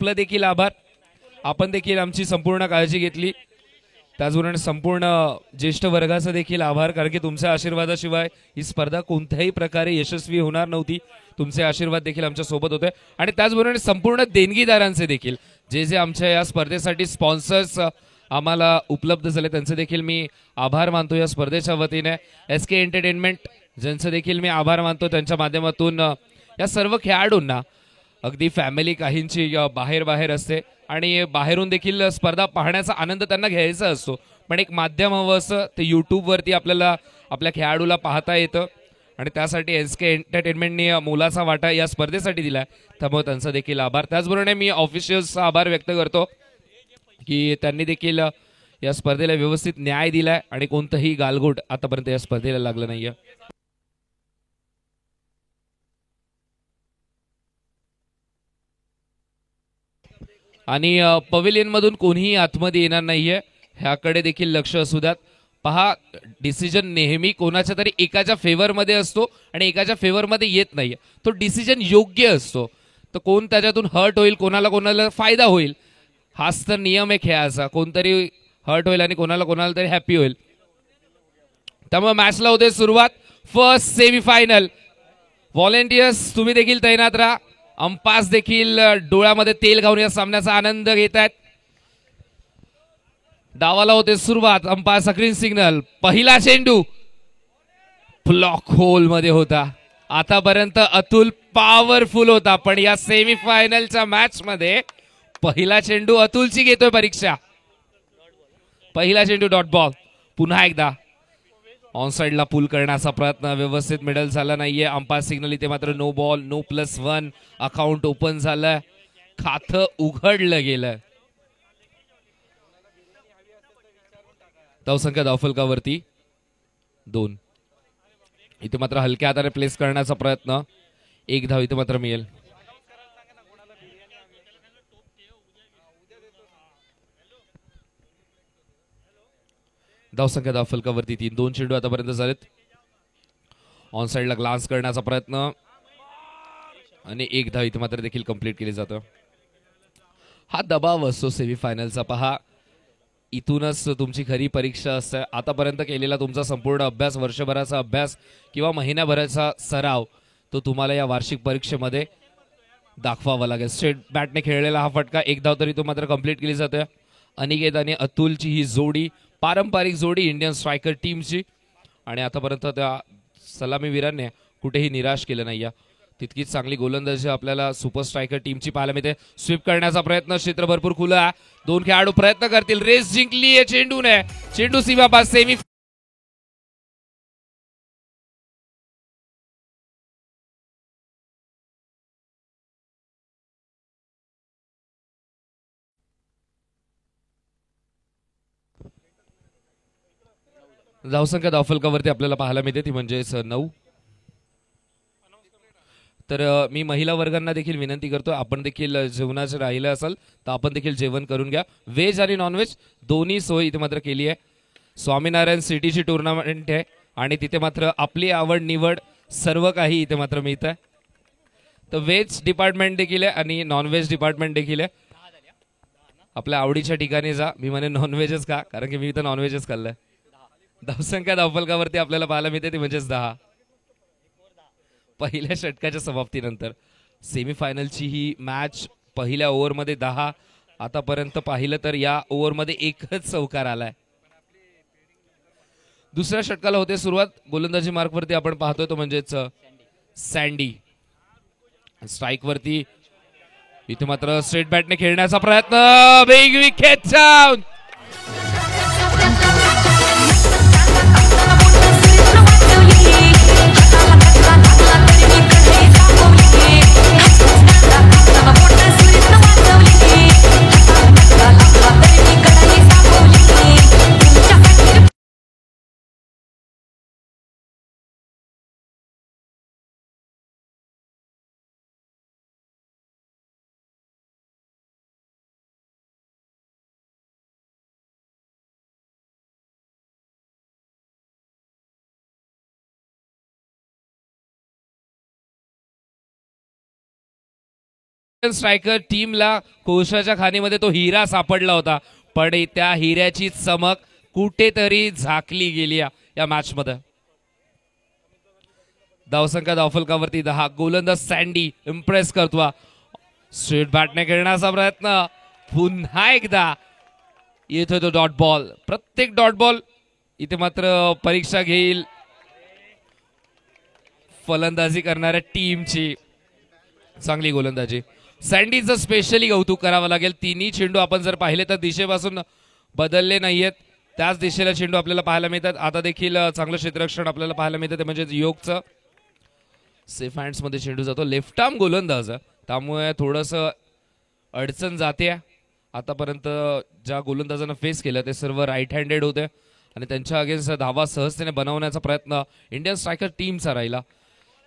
आपलं देखील आभार. आपण देखील आमची संपूर्ण काळजी घेतली. त्याचबरोबर संपूर्ण ज्येष्ठ वर्गाचा देखील आभार, कारण की तुमच्या आशीर्वादाशिवाय ही स्पर्धा कोणत्याही प्रकारे यशस्वी होणार नव्हती. तुमचे आशीर्वाद देखील आमच्या सोबत होते आणि त्याचबरोबर संपूर्ण देणगीदारांचे देखील, जे जे आमच्या या स्पर्धेसाठी स्पॉन्सर्स आम्हाला उपलब्ध झाले, त्यांचे देखील मी आभार मानतो. या स्पर्धेच्या वतीने SK एंटरटेनमेंट, ज्यांचे देखील मी आभार मानतो. त्यांच्या माध्यमातून या सर्व खेळाडूंना, अगदी फॅमिली काहींची बाहेर असते आणि बाहेरून देखील स्पर्धा पाहण्याचा आनंद त्यांना घ्यायचा असतो, पण एक माध्यम हवं असं ते यूट्यूबवरती आपल्याला आपल्या खेळाडूला पाहता येतं आणि त्यासाठी SK एंटरटेनमेंटने मोलाचा वाटा या स्पर्धेसाठी दिला, त्यामुळे त्यांचा देखील आभार. त्याचबरोबर मी ऑफिशियल्सचा आभार व्यक्त करतो की त्यांनी देखील या स्पर्धेला व्यवस्थित न्याय दिलाय आणि कोणतंही गालगोट आतापर्यंत या स्पर्धेला लागलं नाहीये. आणि पवेलियन मधून कोणीही आतमध्ये येणार नाहीये, ह्याकडे देखील लक्ष असू द्यात. पहा, डिसिजन नेहमी कोणाच्या तरी एकाच्या फेवरमध्ये असतो आणि एकाच्या फेवरमध्ये येत नाहीये. तो डिसिजन योग्य असतो, तर कोण त्याच्यातून हर्ट होईल, कोणाला कोणाला फायदा होईल, हाच तर नियम आहे खेळाचा. कोणतरी हर्ट होईल आणि कोणाला कोणाला तरी हॅपी होईल. त्यामुळे मॅचला होते सुरुवात. First semifinal. व्हॉलेंटियर्स तुम्ही देखील तैनात राहा. अंपास देखील डोळ्यामध्ये तेल घालून या सामन्याचा आनंद घेत आहेत. डावाला होते सुरुवात. Umpire screen signal. पहिला चेंडू ब्लॉक होल मध्ये होता. आतापर्यंत अतुल पॉवरफुल होता, पण या सेमीफायनलच्या मॅच मध्ये पहिला चेंडू अतुलची घेतोय परीक्षा. पहिला चेंडू डॉट बॉल. पुन्हा एकदा ऑन साइडला पुल करण्याचा प्रयत्न, व्यवस्थित मिडल झाला नाहीये. अंपायर सिग्नल इथे मात्र no ball, no +1. Account open झालं, खातं उघडलं गेलं. धावसंख्या धावफलकावरती 2. इथे मात्र हलक्या हाताने प्लेस करण्याचा प्रयत्न. 1 धाव इथे मात्र मिळेल. धावसंख्या धावफलकावरती 3. 2 चेंडू आतापर्यंत झालेत. ऑन साइडला ग्लान्स करण्याचा प्रयत्न आणि 1 धाव इथे मात्र देखील कंप्लीट केली जातं. हा दबाव असतो सेमीफायनलचा. पहा, इथूनच तुमची खरी परीक्षा असते. आतापर्यंत केलेला तुमचा संपूर्ण अभ्यास, वर्षभराचा अभ्यास किंवा महिन्याभराचा सराव, तो तुम्हाला या वार्षिक परीक्षेमध्ये दाखवावा लागेल. स्ट्रेट बॅटने खेळलेला हा फटका, 1 धाव तरी तो मात्र कंप्लीट केली जाते. अनिकेत आणि अतुलची ही जोडी, पारंपरिक जोडी इंडियन स्ट्रायकर टीमची, आणि आतापर्यंत त्या सलामीवीरांनी कुठेही निराश केलं नाही. तितकीच चांगली गोलंदाजी आपल्याला सुपर स्ट्रायकर टीमची पाहायला मिळते. स्वीप करण्याचा प्रयत्न, क्षेत्र भरपूर खुलं आहे. 2 खेळाडू प्रयत्न करतील. रेस जिंकली आहे चेंडूने. चेंडू सीमापास. सेमी धावसंख्या धावफलकावरती आपल्याला पाहायला मिळते, ती म्हणजेच 9. तर मी महिला वर्गांना देखील विनंती करतो, आपण देखील जेवणाचे राहिलं असाल तर आपण देखील जेवण करून घ्या. व्हेज आणि नॉनव्हेज दोन्ही सोय इथे मात्र केली आहे. स्वामीनारायण सिटीची टुर्नामेंट आहे आणि तिथे मात्र आपली आवड निवड सर्व काही इथे मात्र मिळतं. तर व्हेज डिपार्टमेंट देखील आहे आणि नॉनव्हेज डिपार्टमेंट देखील आहे. आपल्या आवडीच्या ठिकाणी जा. मी म्हणे नॉनव्हेजच का, कारण की मी इथं नॉनव्हेजच खाल्लंय. धावसंख्या धावफलकावरती आपल्याला पाहायला मिळते, ती म्हणजेच 10. पहिल्या षटकाच्या समाप्तीनंतर सेमीफायनलची ही मॅच पहिल्या ओव्हरमध्ये 10. आतापर्यंत पाहिलं तर या ओव्हरमध्ये एकच चौकार आलाय. दुसऱ्या षटकाला होते सुरुवात. गोलंदाजी मार्कवरती आपण पाहतोय तो म्हणजेच सँडी. स्ट्राईक वरती इथे मात्र स्ट्रेट बॅटने खेळण्याचा प्रयत्न. Big wicket. स्ट्रायकर टीमला कोशाच्या खाणीमध्ये तो हिरा सापडला होता, पण त्या हिऱ्याची चमक कुठेतरी झाकली गेली या मॅच मध्ये. धावसंख्या धावफलकावरती 10. गोलंदाज सँडी इम्प्रेस करतो. स्ट्रेट बॅटने खेळण्याचा प्रयत्न, पुन्हा एकदा येतो तो डॉट बॉल. प्रत्येक डॉट बॉल इथे मात्र परीक्षा घेईल फलंदाजी करणाऱ्या टीमची. चांगली गोलंदाजी. सँडीचं स्पेशली कौतुक करावं लागेल. तिन्ही चेंडू आपण जर पाहिले तर दिशेपासून बदलले नाहीयेत, त्याच दिशेला चेंडू आपल्याला पाहायला मिळतात. आता देखील चांगलं क्षेत्ररक्षण आपल्याला पाहायला मिळतं, ते म्हणजे योगचं. सेफ हँड्स मध्ये चेंडू जातो. लेफ्ट आर्म गोलंदाज, त्यामुळे थोडंसं अडचण जाते. आतापर्यंत ज्या गोलंदाजांना फेस केलं ते सर्व राईट हँडेड होते आणि त्यांच्या अगेन्स्ट धावा सहजतेने बनवण्याचा प्रयत्न इंडियन स्ट्रायकर टीमचा राहिला.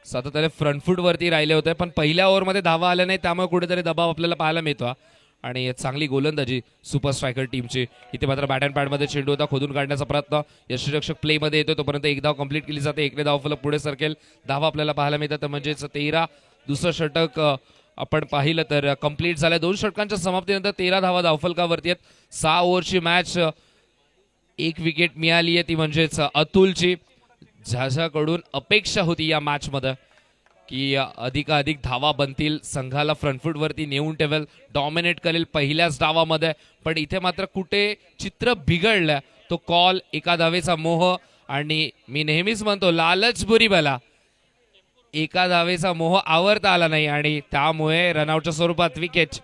सातत्याने फ्रंटफूट वरती राहिले होते, पण पहिल्या ओव्हरमध्ये धावा आल्या नाही, त्यामुळे कुठेतरी दबाव आपल्याला पाहायला मिळतो. आणि चांगली गोलंदाजी सुपर स्ट्रायकर टीमची. इथे मात्र बॅट अँड पॅडमध्ये चेंडू होता, खोदून काढण्याचा प्रयत्न. यष्टीरक्षक प्लेमध्ये येतो, तोपर्यंत एक धाव कंप्लीट केली जाते. एकने धावफलक पुढे सरकेल. धावा आपल्याला पाहायला मिळतात, म्हणजेच 13. दुसरं षटक आपण पाहिलं तर कंप्लीट झालं. 2 षटकांच्या समाप्तीनंतर 13 धावा धावफलकावरती आहेत. 6 ओव्हरची मॅच. 1 विकेट मिळाली आहे, ती म्हणजेच अतुलची. ज्याच्याकडून अपेक्षा होती या मॅच मध्ये की अधिकाधिक धावा बनतील, संघाला फ्रंटफूट वरती नेऊन ठेवेल, डॉमिनेट करेल पहिल्याच डावामध्ये. पण इथे मात्र कुठे चित्र बिघडलं. तो कॉल, एका धावेचा मोह, आणि मी नेहमीच म्हणतो लालच बुरी बला. एका धावेचा मोह आवरता आला नाही आणि त्यामुळे रनआउटच्या स्वरूपात विकेट.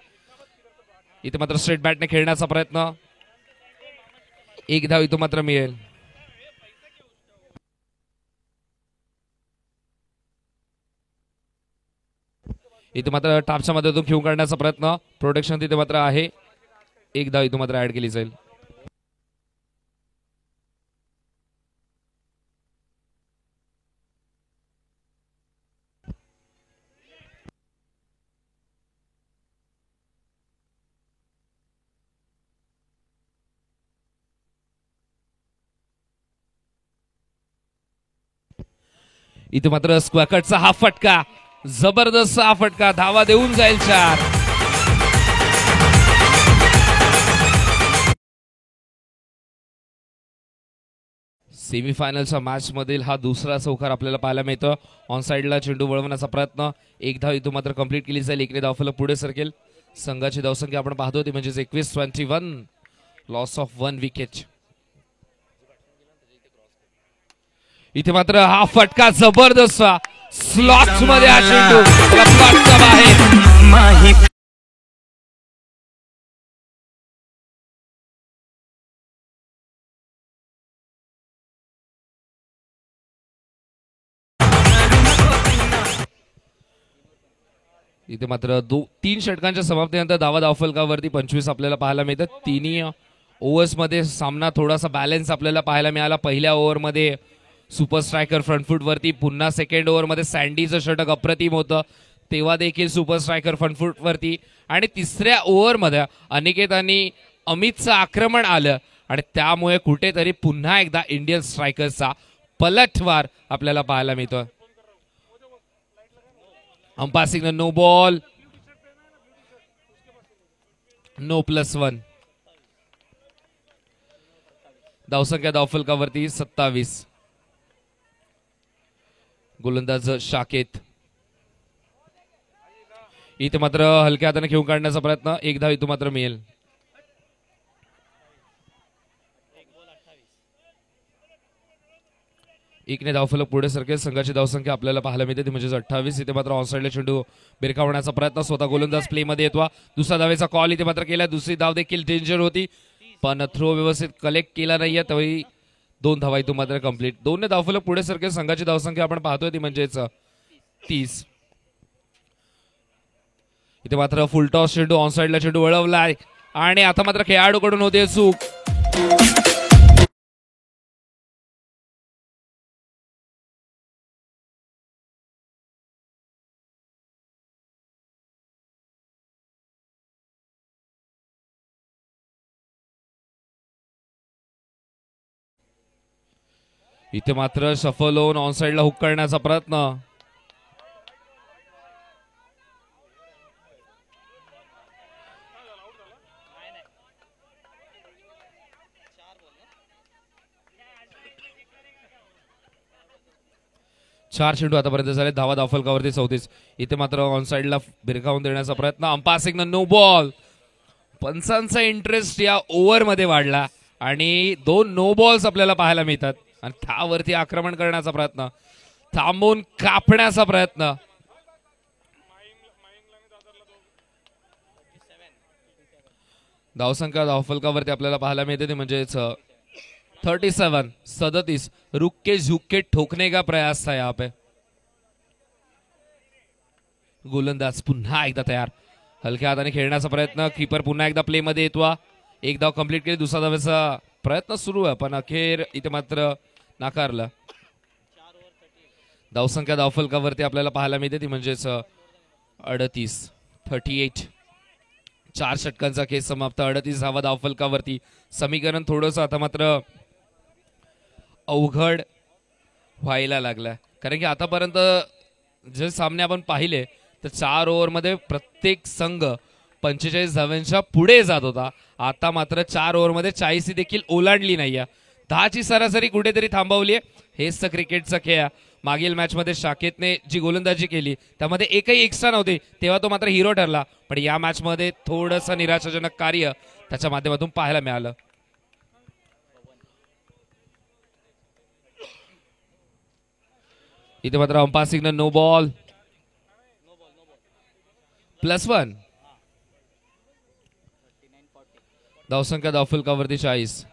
इथे मात्र स्ट्रेट बॅटने खेळण्याचा प्रयत्न. 1 धाव इथं मात्र मिळेल. इथे मात्र टापच्या मदतीतून खेळून काढण्याचा प्रयत्न. प्रोटेक्शन तिथे मात्र आहे. 1 धाव इथं मात्र ऍड केली जाईल. इथे मात्र स्क्वॅकटचा हा फटका, जबरदस्त हा फटका, धावा देऊन जाईल 4. सेमीफायनलच्या मॅच मधील हा दुसरा चौकार आपल्याला पाहायला मिळतो. ऑन साइडला चेंडू वळवण्याचा प्रयत्न. 1 धाव इथून मात्र कंप्लीट केली जाईल. एकने धावफलक पुढे सरकेल. संघाची धावसंख्या आपण पाहतो ती म्हणजे 21-21. Loss of 1 wicket. इथे मात्र हा फटका जबरदस्त, स्लॉट मध्ये हा चेंडू बाहेर. इथे मात्र 3 षटकांच्या समाप्तीनंतर धावा धावफलकावरती 25 आपल्याला पाहायला मिळतात. तिन्ही ओव्हर्स मध्ये सामना थोडासा बॅलन्स आपल्याला पाहायला मिळाला. पहिल्या ओव्हरमध्ये सुपर स्ट्रायकर फ्रंटफूट वरती, पुन्हा सेकंड ओव्हर मध्ये सँडीचं षटक अप्रतिम होतं, तेव्हा देखील सुपर स्ट्रायकर फ्रंटफूट वरती. आणि तिसऱ्या ओव्हर मध्ये अनिकेत आणि अमितचं आक्रमण आलं आणि त्यामुळे कुठेतरी पुन्हा एकदा इंडियन स्ट्रायकर्सचा पलटवार आपल्याला पाहायला मिळतो. Umpiring no ball, no +1. धावसंख्या धावफलकावरती 27. गोलंदाज शाकेत. इथे मात्र हलक्या हाताने खेळून काढण्याचा प्रयत्न. 1 धाव इथं मात्र मिळेल. एकने धावफलक पुढे सरकेल. संघाची धावसंख्या आपल्याला पाहायला मिळते ती म्हणजे 28. इथे मात्र ऑनसाइडला चेंडू बिरकावण्याचा प्रयत्न. स्वतः गोलंदाज प्ले मध्ये येतो. दुसरा धावेचा कॉल इथे मात्र केला. दुसरी धाव देखील डेंजर होती, पण थ्रो व्यवस्थित कलेक्ट केला नाहीये, तरी 2 धावा इथून मात्र कंप्लीट. 2 धावफलक पुढे सरकेल. संघाची धावसंख्या आपण पाहतोय ती म्हणजेच 30. इथे मात्र फुल टॉस चेंडू, ऑनसाइडला चेंडू वळवलाय आणि आता मात्र खेळाडूकडून होते चूक. इथे मात्र सफल होऊन ऑन साइडला हुक करण्याचा प्रयत्न. 4 चेंडू आतापर्यंत झाले, धावा धावफलकावरती 34. इथे मात्र ऑन साइडला भिरकावून देण्याचा प्रयत्न, अंपायर सिग्नल नो बॉल. पंचांचा इंटरेस्ट या ओव्हरमध्ये वाढला आणि 2 नो बॉल्स आपल्याला पाहायला मिळतात आणि त्यावरती आक्रमण करण्याचा प्रयत्न, थांबवून कापण्याचा प्रयत्न. धावसंख्या धावफलकावरती आपल्याला पाहायला मिळते ते म्हणजेच 37. रुक के झुक के ठोकने का प्रयास था यहाँ पे. गोलंदाज पुन्हा एकदा तयार, हलक्या हाताने खेळण्याचा प्रयत्न, कीपर पुन्हा एकदा प्ले मध्ये येतो. एक धाव कंप्लीट केली, दुसरा धावेचा प्रयत्न सुरू आहे पण अखेर इथे मात्र नाकारलं. धावसंख्या धावफलकावरती आपल्याला पाहायला मिळते ती म्हणजेच 38. 4 षटकांचा खेळ समाप्त. 38 धावा धावफलकावरती. समीकरण थोडंसं आता मात्र अवघड व्हायला लागलाय, कारण की आतापर्यंत जे सामने आपण पाहिले तर 4 ओव्हरमध्ये प्रत्येक संघ 45 धावांच्या पुढे जात होता. आता मात्र 4 ओव्हरमध्ये 40 देखील ओलांडली नाहीये. 10ची सरासरी कुठेतरी थांबवली. हेच तर क्रिकेटचा खेळ आहे. मागील मॅच मध्ये शाकेतने जी गोलंदाजी केली त्यामध्ये एकही एक्स्ट्रा नव्हते, तेव्हा तो मात्र हिरो ठरला. पण या मॅच मध्ये थोडंसं निराशाजनक कार्य त्याच्या माध्यमातून पाहायला मिळालं. इथे मात्र अंपायर सिग्नल नो बॉल. +1. धावसंख्या धावफलकावरती 40.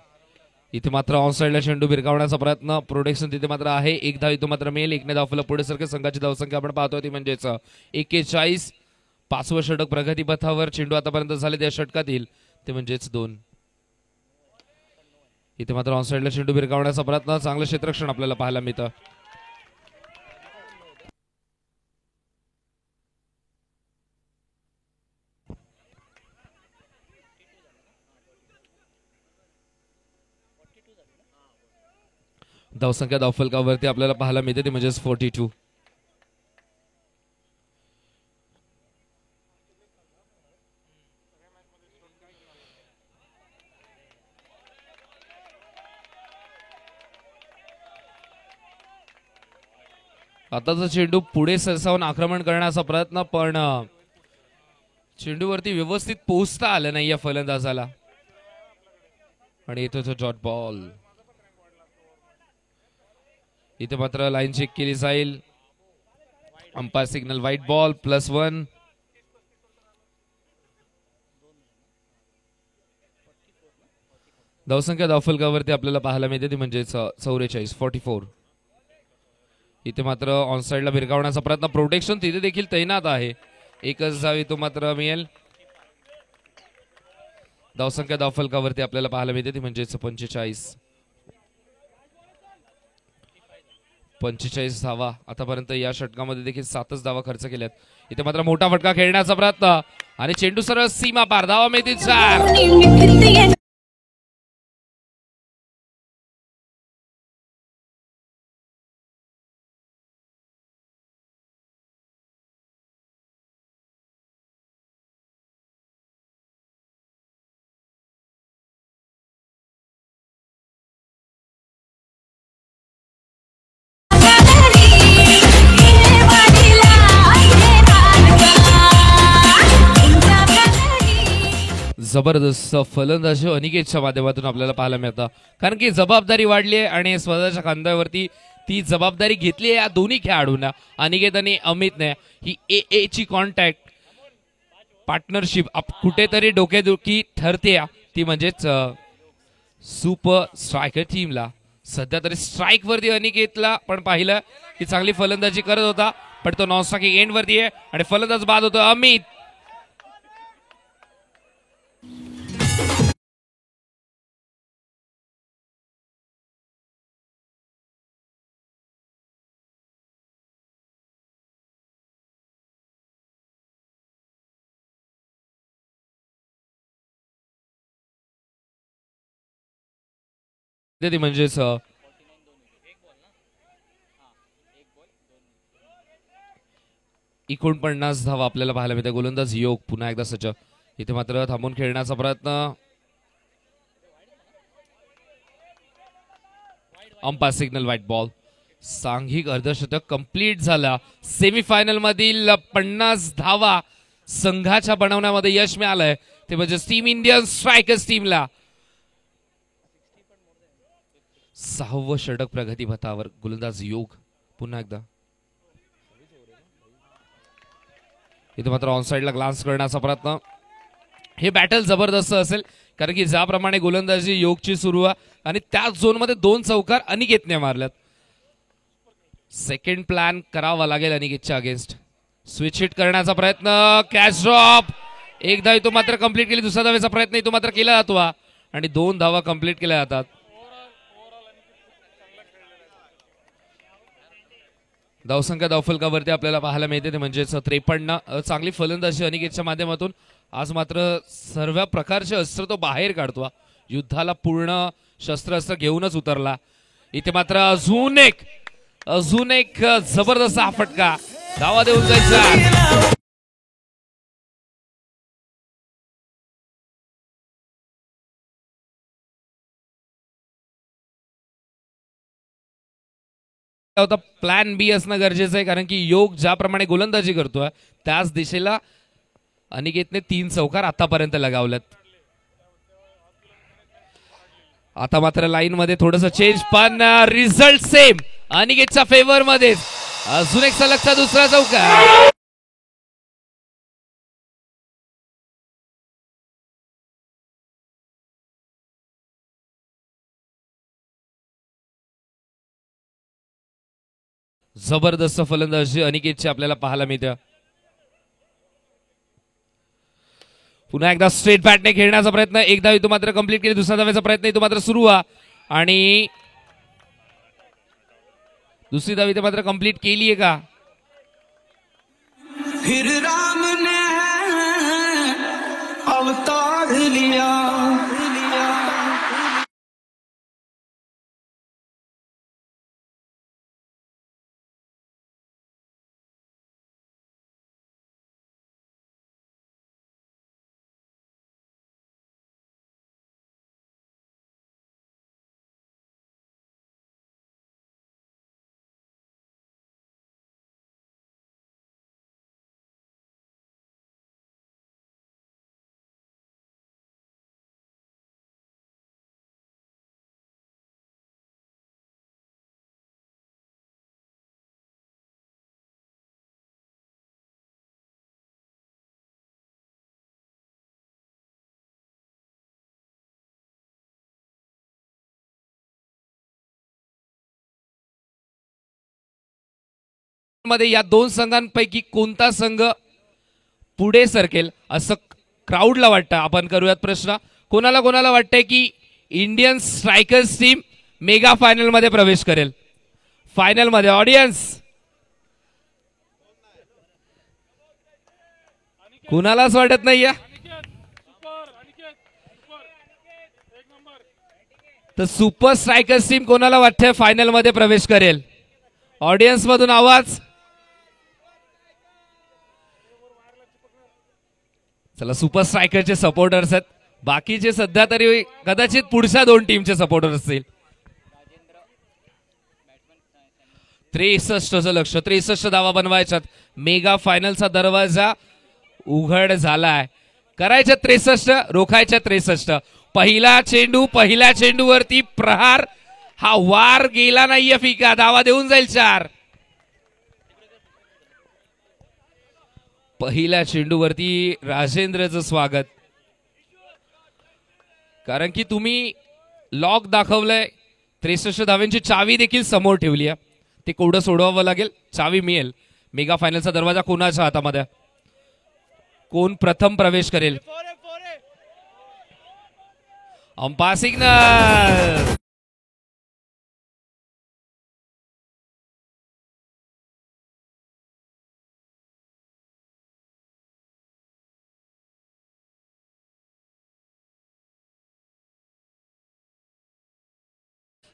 इथे मात्र ऑन साइडला चेंडू भिरकावण्याचा प्रयत्न, प्रोटेक्शन तिथे मात्र आहे. एक धाव इथे मात्र मेल, एकने धावफलक पुढे सरके. संघाची धावसंख्या आपण पाहतोय ती म्हणजेच 41. 5वं षटक प्रगतीपथावर. चेंडू आतापर्यंत झाले त्या षटकातील ते म्हणजेच 2. इथे मात्र ऑन साइडला चेंडू भिरकावण्याचा प्रयत्न, चांगलं क्षेत्ररक्षण आपल्याला पाहायला मिळतं. धावसंख्या धावफलकावरती आपल्याला पाहायला मिळते ती म्हणजेच 42. आताचा चेंडू पुढे सरसावून आक्रमण करण्याचा प्रयत्न, पण चेंडूवरती व्यवस्थित पोहोचता आलं नाही या फलंदाजाला आणि इथे तो डॉट बॉल. इथे मात्र लाईन चेक केली जाईल. Umpire signal white ball. +1. धावसंख्या धावफलकावरती आपल्याला पाहायला मिळते ती म्हणजेच 44. इथे मात्र ऑन साइडला भिरकावण्याचा प्रयत्न, प्रोटेक्शन तिथे देखील तैनात आहे. एकच धाव तो मात्र मिळेल. धावसंख्या धावफलकावरती आपल्याला पाहायला मिळते ती म्हणजेच 45. 45 धावा आतापर्यंत या षटकामध्ये देखील 7च धावा खर्च केल्यात. इथे मात्र मोठा फटका खेळण्याचा प्रयत्न आणि चेंडू सरळ सीमा पार. धावा मिळतील 4. जबरदस्त फलंदाजी अनिकेतच्या माध्यमातून आपल्याला पाहायला मिळतं, कारण की जबाबदारी वाढली आहे आणि स्वतःच्या खांद्यावरती ती जबाबदारी घेतली आहे या दोन्ही खेळाडूंना. अनिकेत आणि अमितने ही ए ची कॉन्टॅक्ट पार्टनरशिप कुठेतरी डोकेदुखी ठरते, ती म्हणजेच सुपर स्ट्रायकर टीमला. सध्या तरी स्ट्राईक वरती अनिकेतला पण पाहिलं की चांगली फलंदाजी करत होता, पण तो नॉन स्ट्रायकिंग एंड वरती आहे आणि फलंदाज बाद होतो अमित. म्हणजेच 49 धावा आपल्याला पाहायला मिळते. गोलंदाज योग पुन्हा एकदा सज्ज. इथे मात्र थांबून खेळण्याचा प्रयत्न. Umpire signal white ball. सांघिक अर्धशतक कंप्लीट झाला. सेमीफायनल मधील 50 धावा संघाच्या बनवण्यामध्ये यश मिळालंय ते म्हणजे टीम इंडियन स्ट्रायकर्स टीमला. 6वं षटक प्रगतीपथावर. गोलंदाज योग पुन्हा एकदा. इथे मात्र ऑनसाइडला ग्लान्स करण्याचा प्रयत्न. हे बॅटल जबरदस्त असेल कारण की ज्याप्रमाणे गोलंदाजी योगची सुरू आहे आणि त्याच झोन मध्ये 2 चौकार अनिकेतने मारल्यात. सेकंड प्लॅन करावा लागेल अनिकेतच्या अगेन्स्ट. स्विच हिट करण्याचा प्रयत्न. Catch drop. एक धाव तो मात्र कंप्लीट केली. दुसऱ्या धावेचा प्रयत्न तो मात्र केला जातो आणि 2 धावा कंप्लीट केल्या जातात. धावसंख्या धावफलकावरती आपल्याला पाहायला मिळते ते म्हणजेच 53. चांगली फलंदाजी अनिकेतच्या माध्यमातून. आज मात्र सर्व प्रकारचे अस्त्र तो बाहेर काढतो. युद्धाला पूर्ण शस्त्रास्त्र घेऊनच उतरला. इथे मात्र अजून एक जबरदस्त हा फटका. धावा देऊन जायचा. प्लॅन बी असणं गरजेचं आहे कारण की योग ज्याप्रमाणे गोलंदाजी करतोय त्याच दिशेला अनिकेतने 3 चौकार आतापर्यंत लगावलेत. आता मात्र लाईन मध्ये थोडस चेंज पण रिझल्ट सेम अनिकेतच्या फेवर मध्ये. अजून एक सलगचा दुसरा चौकार. जबरदस्त फलंदाजी अनिकेतची आपल्याला पाहायला मिळते. पुन्हा एकदा स्ट्रेट बॅटने खेळण्याचा प्रयत्न. एक धाव तो मात्र कंप्लीट केली. दुसऱ्या धावेचा प्रयत्न तो मात्र सुरू आणि दुसरी धाव इथे मात्र कंप्लीट केली आहे का. फिर राम ने अवतार लिया. मध्ये या 2 संघांपैकी कोणता संघ पुढे सरकेल असं क्राऊडला वाटतं. आपण करूयात प्रश्न. कोणाला वाटतंय की Indian strikers team mega final मध्ये प्रवेश करेल. फायनल मध्ये ऑडियन्स कुणालाच वाटत नाहीये तर सुपर स्ट्रायकर्स टीम कोणाला वाटतंय फायनल मध्ये प्रवेश करेल. ऑडियन्स मधून आवाज. चला सुपर स्ट्रायकरचे सपोर्टर्स आहेत. बाकीचे सध्या तरी कदाचित पुढच्या 2 टीमचे सपोर्टर असतील. 63चं लक्ष. 63 धावा बनवायच्यात. मेगा फायनलचा दरवाजा उघड झालाय. करायच्या 63 रोखायच्या 63. पहिल्या चेंडूवरती प्रहार. हा वार गेला नाहीये फिका. धावा देऊन जाईल 4. पहिल्या चेंडूवरती राजेंद्रचं स्वागत कारण की तुम्ही लॉक दाखवलंय. 63 धाव्यांची चावी देखील समोर ठेवली आहे. ते कोडं सोडवावं लागेल. चावी मिळेल. मेगा फायनलचा दरवाजा कोणाच्या हातामध्ये. कोण प्रथम प्रवेश करेल. Umpire signal.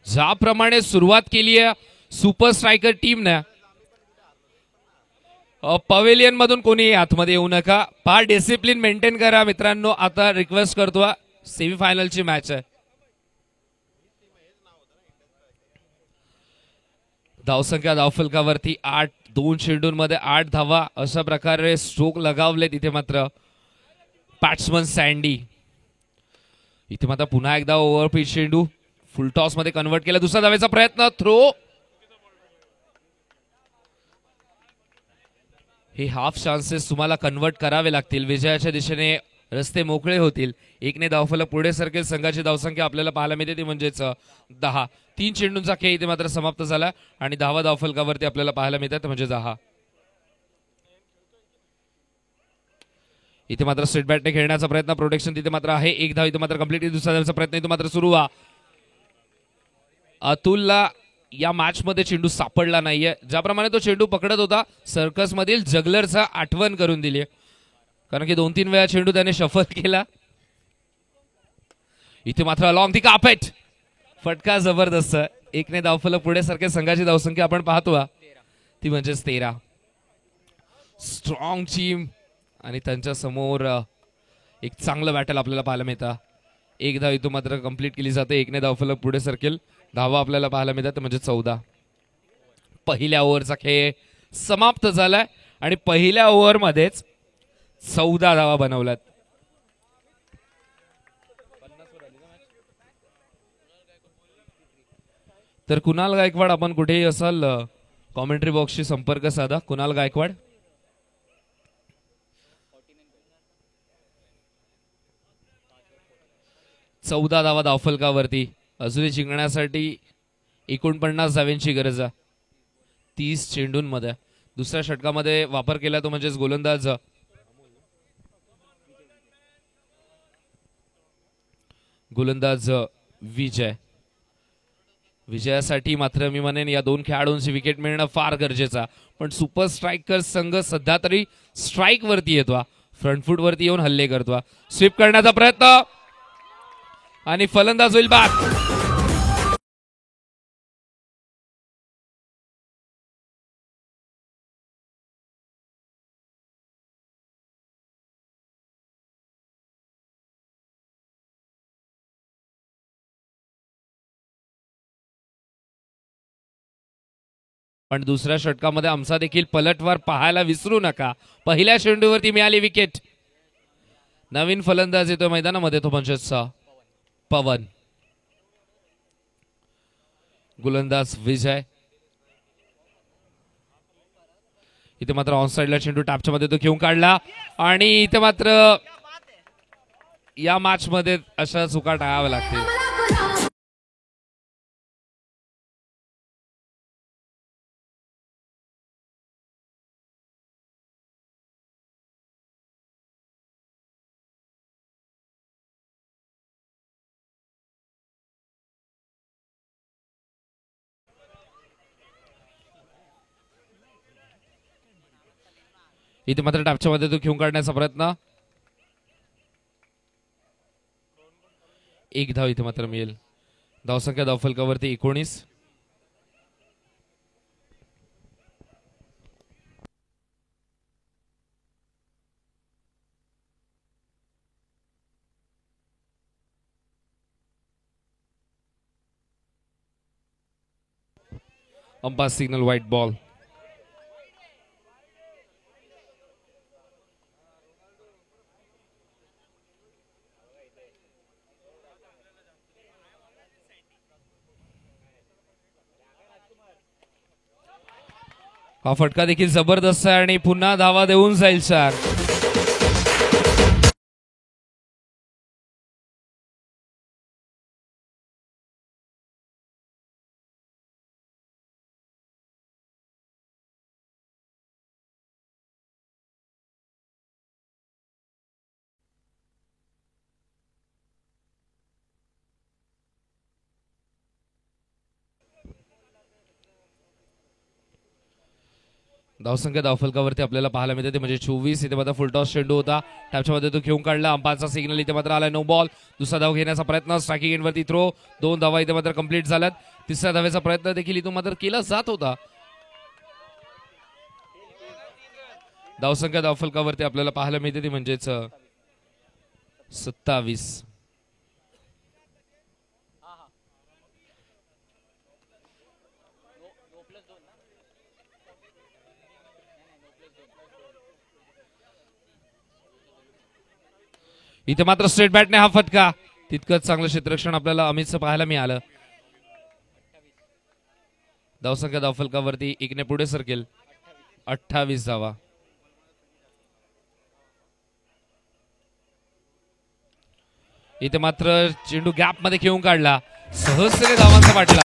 ज्याप्रमाणे सुरुवात केली आहे सुपर स्ट्रायकर टीमने. पवेलियन मधून कोणी आतमध्ये येऊ नका. फार डिसिप्लिन मेंटेन करा मित्रांनो. आता रिक्वेस्ट करतो. सेमीफायनलची मॅच आहे. धावसंख्या धावफलकावरती 8, 2 चेंडूंमध्ये 8 धावा अशा प्रकारे स्ट्रोक लगावले. तिथे मात्र बॅट्समन सँडी इथे मात्र पुन्हा एकदा ओव्हर पिच चेंडू फुल टॉस मध्ये कन्वर्ट केला. दुसऱ्या धावेचा प्रयत्न, थ्रो. हे हाफ चान्सेस तुम्हाला कन्वर्ट करावे लागतील. विजयाच्या दिशेने रस्ते मोकळे होतील. 1ने धावफलक पुढे सरकेल. संघाची धावसंख्या आपल्याला पाहायला मिळते ती म्हणजेच 10. 3 चेंडूंचा खेळ इथे मात्र समाप्त झाला आणि 10व्या धावफलकावरती आपल्याला पाहायला मिळतात म्हणजे 10. इथे मात्र स्ट्रेट बॅटने खेळण्याचा प्रयत्न, प्रोटेक्शन तिथे मात्र आहे. 1 धाव इथे मात्र कंप्लीट. दुसऱ्या धावेचा प्रयत्न इथे मात्र सुरू व्हा. अतुलला या मॅच मध्ये चेंडू सापडला नाहीये. ज्याप्रमाणे तो चेंडू पकडत होता सर्कस मधील जगलरचा आठवण करून दिली, कारण की 2-3 वेळा चेंडू त्याने शफल केला. इथे मात्र अलॉंग दी कार्पेट फटका जबरदस्त. 1ने धावफलक पुढे सरके. संघाची धावसंख्या आपण पाहतो ती म्हणजेच 13. स्ट्रॉंग टीम आणि त्यांच्या समोर एक चांगलं बॅटल आपल्याला पाहायला मिळतं. 1 धाव इथं मात्र कंप्लीट केली जाते. 1ने धावफलक पुढे सरकेल. धावा आपल्याला पाहायला मिळतात म्हणजे 14. पहिल्या ओव्हरचा खेळ समाप्त झालाय आणि पहिल्या ओव्हरमध्येच 14 धावा बनवल्यात. तर कुणाल गायकवाड, आपण कुठेही असाल कॉमेंट्री बॉक्सशी संपर्क साधा. कुणाल गायकवाड. चौदा धावा धावफलकावरती. अजूनही जिंकण्यासाठी 49 धाव्यांची गरज आहे 30 चेंडूंमध्ये. दुसऱ्या षटकामध्ये वापर केला तो म्हणजेच गोलंदाज विजय. विजयासाठी मात्र मी म्हणेन या 2 खेळाडूंची विकेट मिळणं फार गरजेचं. पण सुपर स्ट्रायकर्स संघ सध्या तरी स्ट्राईक वरती येतो, फ्रंट फूट वरती येऊन हल्ले करतो. स्वीप करण्याचा प्रयत्न आणि फलंदाज होईल बाद. पण दुसऱ्या षटकामध्ये आमचा देखील पलटवार पाहायला विसरू नका. पहिल्या चेंडूवरती मिळाली विकेट. नवीन फलंदाज येतो मैदानामध्ये तो म्हणजेच पवन. गोलंदाज विजय. इथे मात्र ऑन साइडला चेंडू टॅपच्या मध्ये तो घेऊन काढला आणि इथे मात्र या मॅच मध्ये अशा चुका टाळाव्या लागतील. इथे मात्र टॅपच्या मध्ये तो घेऊन काढण्याचा प्रयत्न. 1 धाव इथे मात्र मिळेल. धावसंख्या धावफलकावरती 19. Umpire signal white ball. हा फटका देखील जबरदस्त आहे आणि पुन्हा धावा देऊन जाईल 4. धावसंख्या धावफलकावरती आपल्याला पाहायला मिळते ते म्हणजे 24. इथे मात्र फुलटॉस चेंडू होता. टॅपच्या मध्ये तो घेऊन काढला. अंपायरचा सिग्नल इथे मात्र आला. No ball. दुसरा धाव घेण्याचा प्रयत्न. Striking एंडवरती throw. 2 धावा इथे मात्र कंप्लीट झाल्यात. तिसऱ्या धावेचा प्रयत्न देखील इथून मात्र केला जात होता. धावसंख्या धावफलकावरती आपल्याला पाहायला मिळते ती म्हणजेच 27. इथे मात्र स्ट्रेट बॅटने हा फटका. तितकंच चांगलं क्षेत्ररक्षण आपल्याला अमितचं पाहायला मिळालं. धावसंख्या धावफलकावरती 1 पुढे सरकेल. 28 धावा. इथे मात्र चेंडू गॅप मध्ये खेळून काढला. सहजतेने धावांचा पाठला.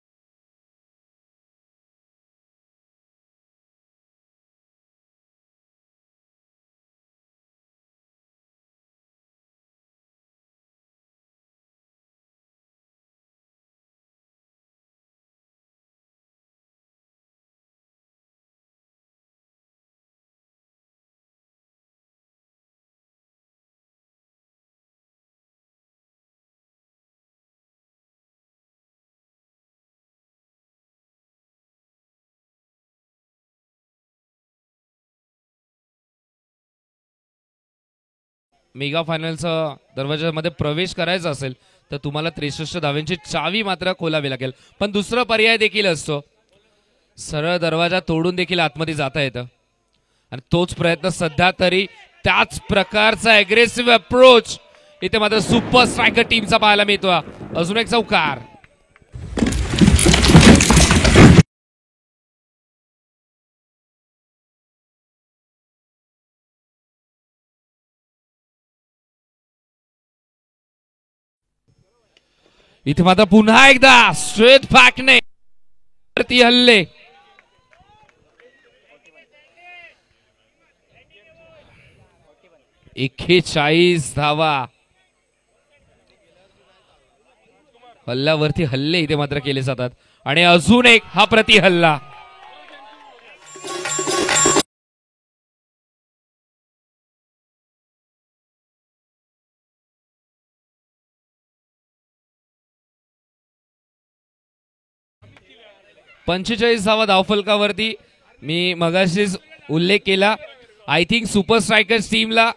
मेगा फायनलचा दरवाजामध्ये प्रवेश करायचा असेल तर तुम्हाला 63 धाव्यांची चावी मात्र खोलावी लागेल. पण दुसरा पर्याय देखील असतो. सरळ दरवाजा तोडून देखील आतमध्ये जाता येतं आणि तोच प्रयत्न सध्या तरी त्याच प्रकारचा अग्रेसिव्ह अप्रोच इथे मात्र सुपर स्ट्रायकर टीमचा पाहायला मिळतो. अजून एक चौकार. इथे मात्र पुन्हा एकदा स्ट्रेट बॅकने वरती हल्ले. एक्केचाळीस धावा. हल्ल्यावरती हल्ले इथे मात्र केले जातात आणि अजून एक हा प्रति हल्ला. 45 धावा धावफलकावरती. मी मगाशीच उल्लेख केला. आय थिंक सुपर स्ट्रायकर्स टीमला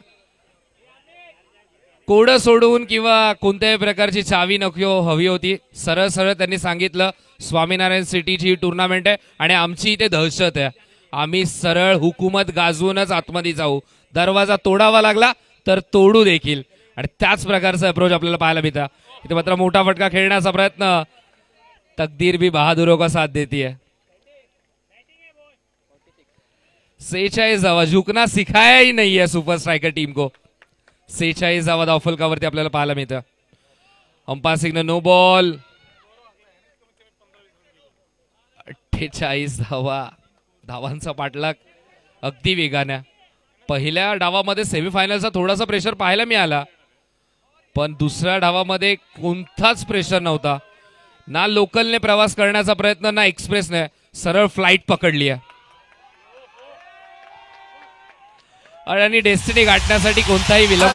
कोड सोडून किंवा कोणत्याही प्रकारची चावी नको हवी होती. सरळ सरळ त्यांनी सांगितलं स्वामीनारायण सिटीची ही टुर्नामेंट आहे आणि आमची इथे दहशत आहे. आम्ही सरळ हुकूमत गाजवूनच आतमध्ये जाऊ. दरवाजा तोडावा लागला तर तोडू देखील. आणि त्याच प्रकारचा अप्रोच आपल्याला पाहायला मिळतं. इथे मात्र मोठा फटका खेळण्याचा प्रयत्न. तकदीर भी बहादुरों का साथ देती है. 46 धावा. झुकना सिखाया ही नहीं है सुपर स्ट्रायकर टीम को. 46 धावा धावफलकावरती आपल्याला पाहायला मिळतं. Umpire signal no ball. 48 धावा. धावांचा पाठलाग अगदी वेगाने. पहिल्या डावामध्ये सेमीफायनलचा थोडासा प्रेशर पाहायला मिळाला पण दुसऱ्या डावामध्ये कोणताच प्रेशर नव्हता. ना लोकलने प्रवास करण्याचा प्रयत्न ना एक्सप्रेसने. सरळ फ्लाइट पकडली आहे आणि डेस्टिनी गाठण्यासाठी कोणताही विलंब.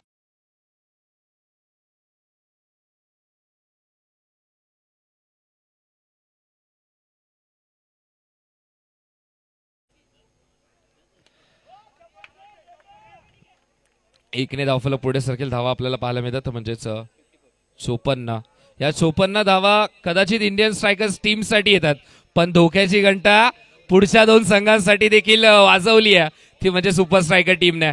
एकने धावफलक पुढे सरकेल. धावा आपल्याला पाहायला मिळतात म्हणजेच 54. या 54 धावा कदाचित इंडियन स्ट्रायकर्स टीम साठी येतात पण धोक्याची घंटा पुढच्या 2 संघांसाठी देखील वाजवली आहे. ती म्हणजे सुपर स्ट्रायकर टीमने.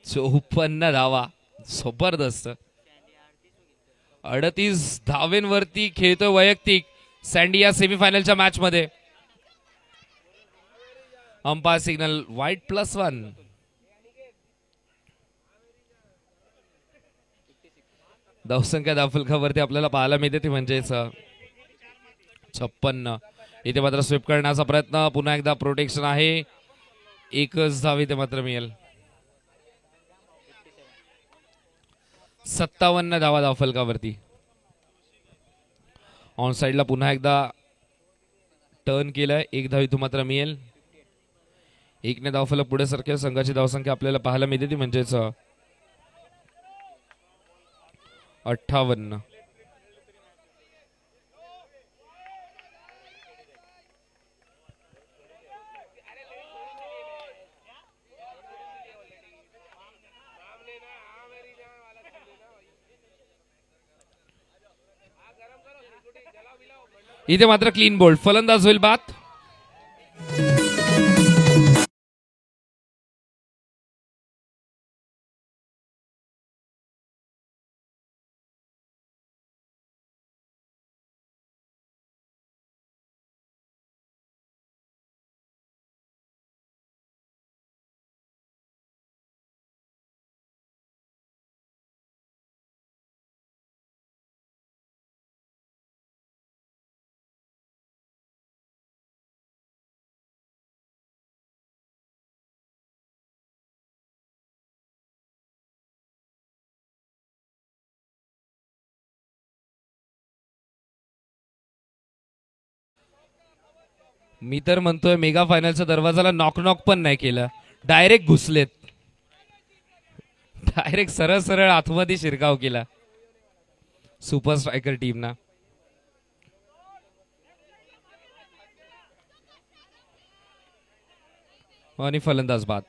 54 धावा. जबरदस्त. 38 धावेंवरती खेळतोय वैयक्तिक सँडी या सेमीफायनलच्या मॅच मध्ये. अंपायर सिग्नल वाईट +1. धावसंख्या धावफलकावरती आपल्याला पाहायला मिळते ती म्हणजेच 56. इथे मात्र स्वीप करण्याचा प्रयत्न. पुन्हा एकदा प्रोटेक्शन आहे. एकच धाव इथे मात्र मिळेल. 57 धावा धावफलकावरती. ऑन साइडला पुन्हा एकदा टर्न केलाय. एक धाव इथून मात्र मिळेल. एकने धावफलक पुढे सरकेल. संघाची धावसंख्या आपल्याला पाहायला मिळते ती म्हणजेच 58. इथे मात्र क्लीन बोल्ड. फलंदाज होईल बाद. मी तर म्हणतोय मेगा फायनलच्या दरवाजाला नॉक नॉक पण नाही केलं, डायरेक्ट घुसलेत, डायरेक्ट सरळ सरळ आतमध्ये शिरकाव केला सुपर स्ट्रायकर टीमना. आणि फलंदाज बाद.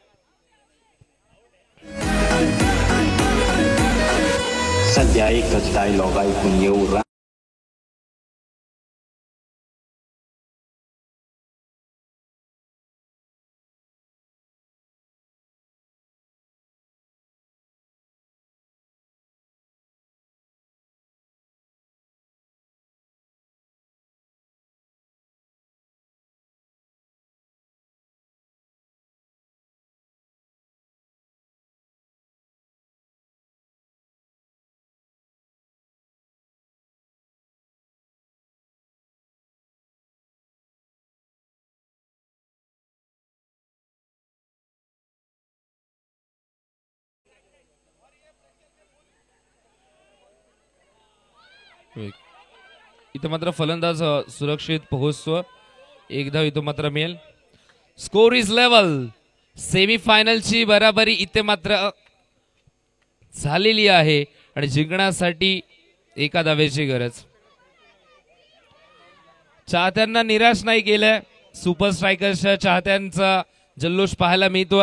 सध्या एकच डायलॉग ऐकून येऊ. इथं मात्र फलंदाज सुरक्षित पोहोचतो. एक धाव इथं मात्र मिळेल. Score is level. सेमीफायनलची बराबरी इथे मात्र झालेली आहे आणि जिंकण्यासाठी एका धावेची गरज. चाहत्यांना निराश नाही केलंय. सुपर स्ट्रायकर्सच्या चाहत्यांचा जल्लोष पाहायला मिळतो.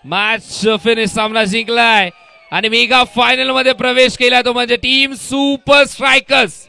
मॅच फिनिश, सामना जिंकलाय आणि मेगा फायनल मध्ये प्रवेश केला तो म्हणजे टीम सुपर स्ट्रायकर्स.